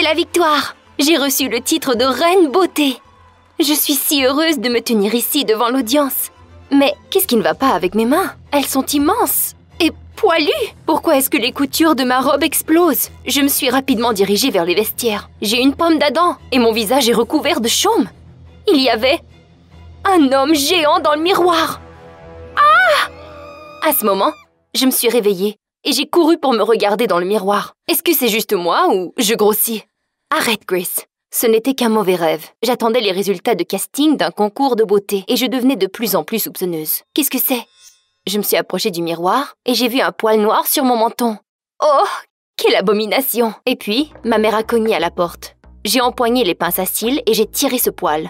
la victoire! J'ai reçu le titre de Reine Beauté. Je suis si heureuse de me tenir ici devant l'audience. Mais qu'est-ce qui ne va pas avec mes mains? Elles sont immenses et poilues. Pourquoi est-ce que les coutures de ma robe explosent? Je me suis rapidement dirigée vers les vestiaires. J'ai une pomme d'Adam et mon visage est recouvert de chaume. Il y avait un homme géant dans le miroir. Ah! À ce moment, je me suis réveillée et j'ai couru pour me regarder dans le miroir. Est-ce que c'est juste moi ou je grossis? Arrête, Grace. Ce n'était qu'un mauvais rêve. J'attendais les résultats de casting d'un concours de beauté et je devenais de plus en plus soupçonneuse. Qu'est-ce que c'est? Je me suis approchée du miroir et j'ai vu un poil noir sur mon menton. Oh, quelle abomination! Et puis, ma mère a cogné à la porte. J'ai empoigné les pinces à cils et j'ai tiré ce poil.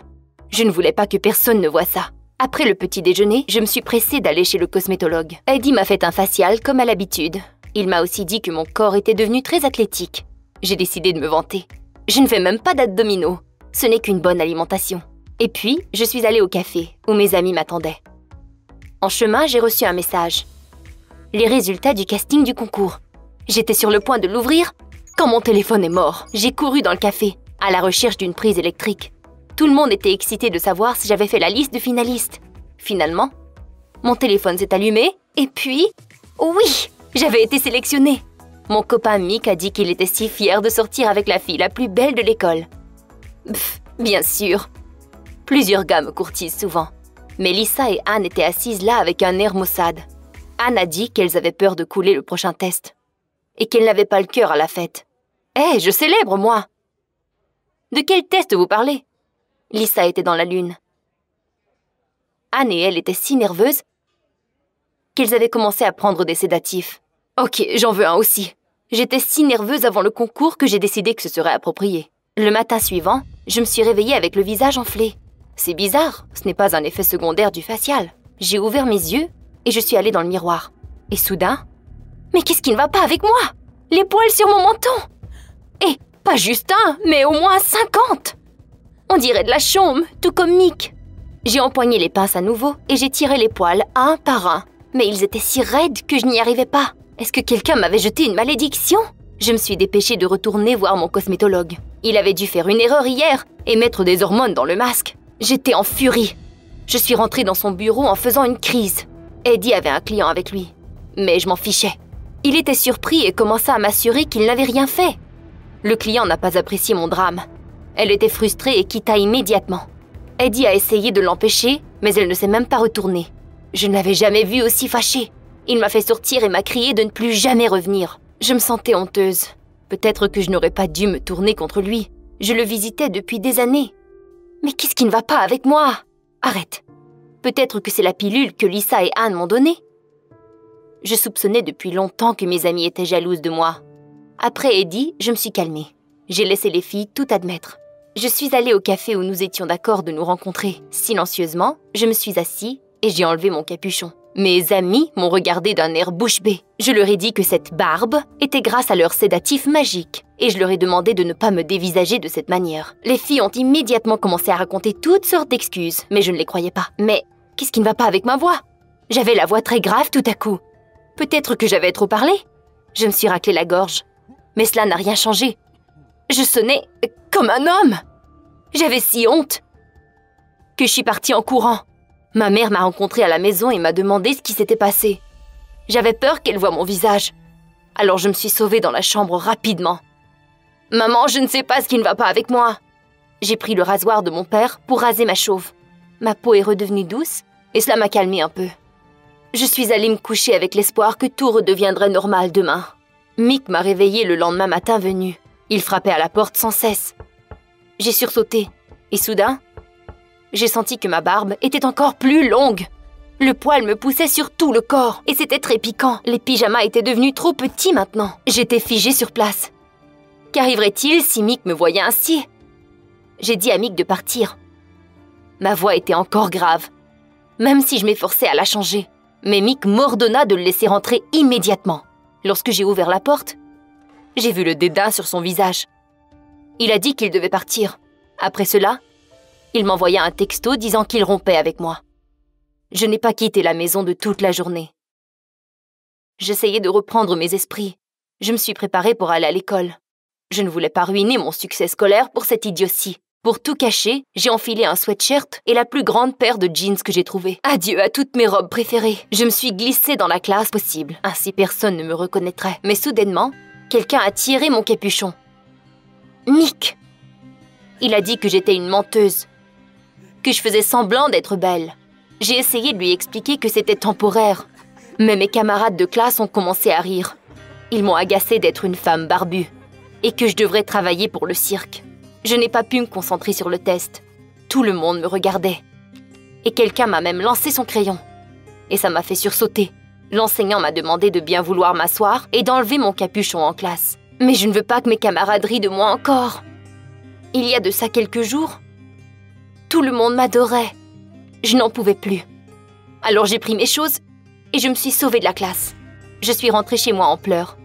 Je ne voulais pas que personne ne voie ça. Après le petit déjeuner, je me suis pressée d'aller chez le cosmétologue. Eddie m'a fait un facial comme à l'habitude. Il m'a aussi dit que mon corps était devenu très athlétique. J'ai décidé de me vanter. Je ne fais même pas d'abdominaux. Ce n'est qu'une bonne alimentation. Et puis, je suis allée au café, où mes amis m'attendaient. En chemin, j'ai reçu un message. Les résultats du casting du concours. J'étais sur le point de l'ouvrir quand mon téléphone est mort. J'ai couru dans le café, à la recherche d'une prise électrique. Tout le monde était excité de savoir si j'avais fait la liste de finalistes. Finalement, mon téléphone s'est allumé et puis... Oui, j'avais été sélectionnée. Mon copain Mick a dit qu'il était si fier de sortir avec la fille la plus belle de l'école. Bien sûr. Plusieurs gars me courtisent souvent. Mais Lisa et Anne étaient assises là avec un air maussade. Anne a dit qu'elles avaient peur de couler le prochain test. Et qu'elles n'avaient pas le cœur à la fête. Hé, je célèbre, moi! De quel test vous parlez? Lisa était dans la lune. Anne et elle étaient si nerveuses qu'elles avaient commencé à prendre des sédatifs. Ok, j'en veux un aussi. J'étais si nerveuse avant le concours que j'ai décidé que ce serait approprié. Le matin suivant, je me suis réveillée avec le visage enflé. C'est bizarre, ce n'est pas un effet secondaire du facial. J'ai ouvert mes yeux et je suis allée dans le miroir. Et soudain... Mais qu'est-ce qui ne va pas avec moi? Les poils sur mon menton! Et pas juste un, mais au moins 50! On dirait de la chaume, tout comme Mick. J'ai empoigné les pinces à nouveau et j'ai tiré les poils un par un. Mais ils étaient si raides que je n'y arrivais pas. Est-ce que quelqu'un m'avait jeté une malédiction? Je me suis dépêchée de retourner voir mon cosmétologue. Il avait dû faire une erreur hier et mettre des hormones dans le masque. J'étais en furie. Je suis rentrée dans son bureau en faisant une crise. Eddie avait un client avec lui. Mais je m'en fichais. Il était surpris et commença à m'assurer qu'il n'avait rien fait. Le client n'a pas apprécié mon drame. Elle était frustrée et quitta immédiatement. Eddie a essayé de l'empêcher, mais elle ne s'est même pas retournée. Je ne l'avais jamais vue aussi fâchée. Il m'a fait sortir et m'a crié de ne plus jamais revenir. Je me sentais honteuse. Peut-être que je n'aurais pas dû me tourner contre lui. Je le visitais depuis des années. Mais qu'est-ce qui ne va pas avec moi? Arrête. Peut-être que c'est la pilule que Lisa et Anne m'ont donnée. Je soupçonnais depuis longtemps que mes amies étaient jalouses de moi. Après Eddie, je me suis calmée. J'ai laissé les filles tout admettre. Je suis allée au café où nous étions d'accord de nous rencontrer. Silencieusement, je me suis assise et j'ai enlevé mon capuchon. Mes amis m'ont regardé d'un air bouche bée. Je leur ai dit que cette barbe était grâce à leur sédatif magique et je leur ai demandé de ne pas me dévisager de cette manière. Les filles ont immédiatement commencé à raconter toutes sortes d'excuses, mais je ne les croyais pas. Mais qu'est-ce qui ne va pas avec ma voix? J'avais la voix très grave tout à coup. Peut-être que j'avais trop parlé. Je me suis raclé la gorge. Mais cela n'a rien changé. Je sonnais comme un homme. J'avais si honte que je suis partie en courant. Ma mère m'a rencontrée à la maison et m'a demandé ce qui s'était passé. J'avais peur qu'elle voie mon visage. Alors je me suis sauvée dans la chambre rapidement. « Maman, je ne sais pas ce qui ne va pas avec moi. » J'ai pris le rasoir de mon père pour raser ma chauve. Ma peau est redevenue douce et cela m'a calmée un peu. Je suis allée me coucher avec l'espoir que tout redeviendrait normal demain. Mick m'a réveillée le lendemain matin venu. Il frappait à la porte sans cesse. J'ai sursauté et soudain, j'ai senti que ma barbe était encore plus longue. Le poil me poussait sur tout le corps et c'était très piquant. Les pyjamas étaient devenus trop petits maintenant. J'étais figée sur place. Qu'arriverait-il si Mick me voyait ainsi? J'ai dit à Mick de partir. Ma voix était encore grave, même si je m'efforçais à la changer. Mais Mick m'ordonna de le laisser rentrer immédiatement. Lorsque j'ai ouvert la porte, j'ai vu le dédain sur son visage. Il a dit qu'il devait partir. Après cela, il m'envoya un texto disant qu'il rompait avec moi. Je n'ai pas quitté la maison de toute la journée. J'essayais de reprendre mes esprits. Je me suis préparée pour aller à l'école. Je ne voulais pas ruiner mon succès scolaire pour cette idiotie. Pour tout cacher, j'ai enfilé un sweatshirt et la plus grande paire de jeans que j'ai trouvée. Adieu à toutes mes robes préférées. Je me suis glissée dans la classe possible. Ainsi personne ne me reconnaîtrait. Mais soudainement, quelqu'un a tiré mon capuchon. Nick! Il a dit que j'étais une menteuse, que je faisais semblant d'être belle. J'ai essayé de lui expliquer que c'était temporaire. Mais mes camarades de classe ont commencé à rire. Ils m'ont agacée d'être une femme barbue et que je devrais travailler pour le cirque. Je n'ai pas pu me concentrer sur le test. Tout le monde me regardait. Et quelqu'un m'a même lancé son crayon. Et ça m'a fait sursauter. L'enseignant m'a demandé de bien vouloir m'asseoir et d'enlever mon capuchon en classe. Mais je ne veux pas que mes camarades rient de moi encore. Il y a de ça quelques jours, tout le monde m'adorait. Je n'en pouvais plus. Alors j'ai pris mes choses et je me suis sauvée de la classe. Je suis rentrée chez moi en pleurs.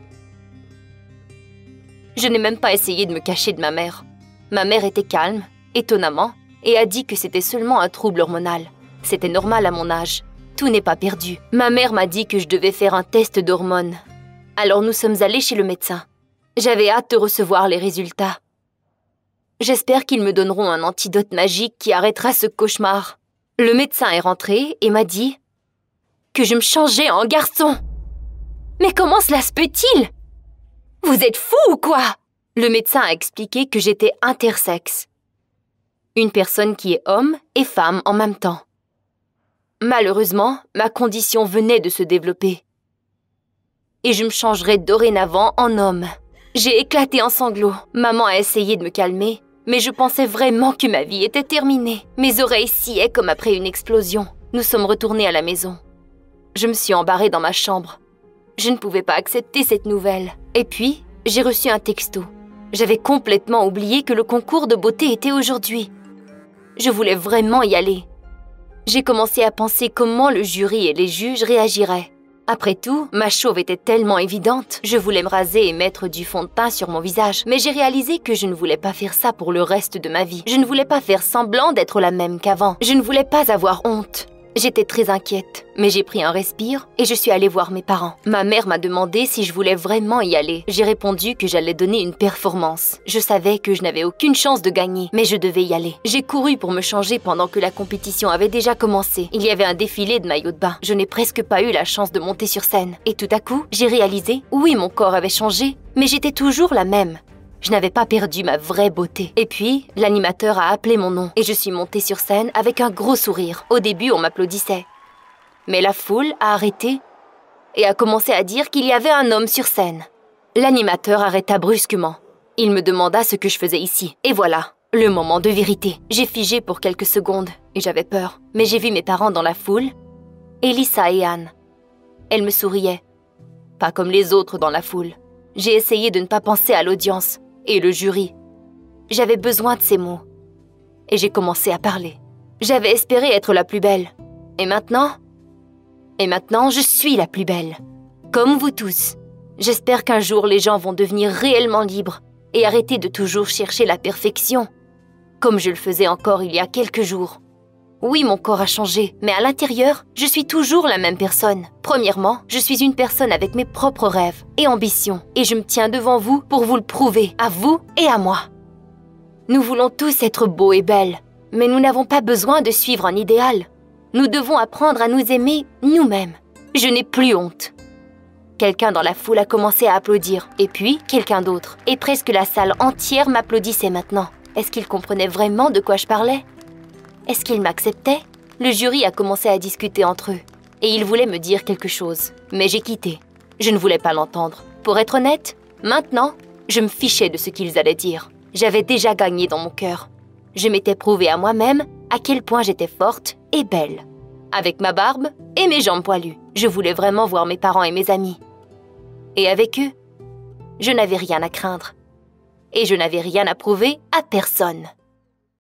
Je n'ai même pas essayé de me cacher de ma mère. Ma mère était calme, étonnamment, et a dit que c'était seulement un trouble hormonal. C'était normal à mon âge. Tout n'est pas perdu. Ma mère m'a dit que je devais faire un test d'hormones. Alors nous sommes allés chez le médecin. J'avais hâte de recevoir les résultats. J'espère qu'ils me donneront un antidote magique qui arrêtera ce cauchemar. Le médecin est rentré et m'a dit que je me changeais en garçon. Mais comment cela se peut-il? Vous êtes fou ou quoi? Le médecin a expliqué que j'étais intersexe. Une personne qui est homme et femme en même temps. Malheureusement, ma condition venait de se développer. Et je me changerai dorénavant en homme. J'ai éclaté en sanglots. Maman a essayé de me calmer, mais je pensais vraiment que ma vie était terminée. Mes oreilles sciaient comme après une explosion. Nous sommes retournés à la maison. Je me suis embarrée dans ma chambre. Je ne pouvais pas accepter cette nouvelle. Et puis, j'ai reçu un texto. J'avais complètement oublié que le concours de beauté était aujourd'hui. Je voulais vraiment y aller. J'ai commencé à penser comment le jury et les juges réagiraient. Après tout, ma chauve était tellement évidente. Je voulais me raser et mettre du fond de teint sur mon visage. Mais j'ai réalisé que je ne voulais pas faire ça pour le reste de ma vie. Je ne voulais pas faire semblant d'être la même qu'avant. Je ne voulais pas avoir honte. J'étais très inquiète, mais j'ai pris un respire et je suis allée voir mes parents. Ma mère m'a demandé si je voulais vraiment y aller. J'ai répondu que j'allais donner une performance. Je savais que je n'avais aucune chance de gagner, mais je devais y aller. J'ai couru pour me changer pendant que la compétition avait déjà commencé. Il y avait un défilé de maillots de bain. Je n'ai presque pas eu la chance de monter sur scène. Et tout à coup, j'ai réalisé, oui, mon corps avait changé, mais j'étais toujours la même. Je n'avais pas perdu ma vraie beauté. Et puis, l'animateur a appelé mon nom et je suis montée sur scène avec un gros sourire. Au début, on m'applaudissait. Mais la foule a arrêté et a commencé à dire qu'il y avait un homme sur scène. L'animateur arrêta brusquement. Il me demanda ce que je faisais ici. Et voilà, le moment de vérité. J'ai figé pour quelques secondes et j'avais peur. Mais j'ai vu mes parents dans la foule, Elissa et Anne. Elles me souriaient. Pas comme les autres dans la foule. J'ai essayé de ne pas penser à l'audience. Et le jury. J'avais besoin de ces mots. Et j'ai commencé à parler. J'avais espéré être la plus belle. Et maintenant, je suis la plus belle. Comme vous tous. J'espère qu'un jour les gens vont devenir réellement libres et arrêter de toujours chercher la perfection, comme je le faisais encore il y a quelques jours. Oui, mon corps a changé, mais à l'intérieur, je suis toujours la même personne. Premièrement, je suis une personne avec mes propres rêves et ambitions. Et je me tiens devant vous pour vous le prouver, à vous et à moi. Nous voulons tous être beaux et belles, mais nous n'avons pas besoin de suivre un idéal. Nous devons apprendre à nous aimer nous-mêmes. Je n'ai plus honte. Quelqu'un dans la foule a commencé à applaudir, et puis quelqu'un d'autre. Et presque la salle entière m'applaudissait maintenant. Est-ce qu'ils comprenaient vraiment de quoi je parlais ? Est-ce qu'ils m'acceptaient? Le jury a commencé à discuter entre eux. Et ils voulaient me dire quelque chose. Mais j'ai quitté. Je ne voulais pas l'entendre. Pour être honnête, maintenant, je me fichais de ce qu'ils allaient dire. J'avais déjà gagné dans mon cœur. Je m'étais prouvé à moi-même à quel point j'étais forte et belle. Avec ma barbe et mes jambes poilues. Je voulais vraiment voir mes parents et mes amis. Et avec eux, je n'avais rien à craindre. Et je n'avais rien à prouver à personne.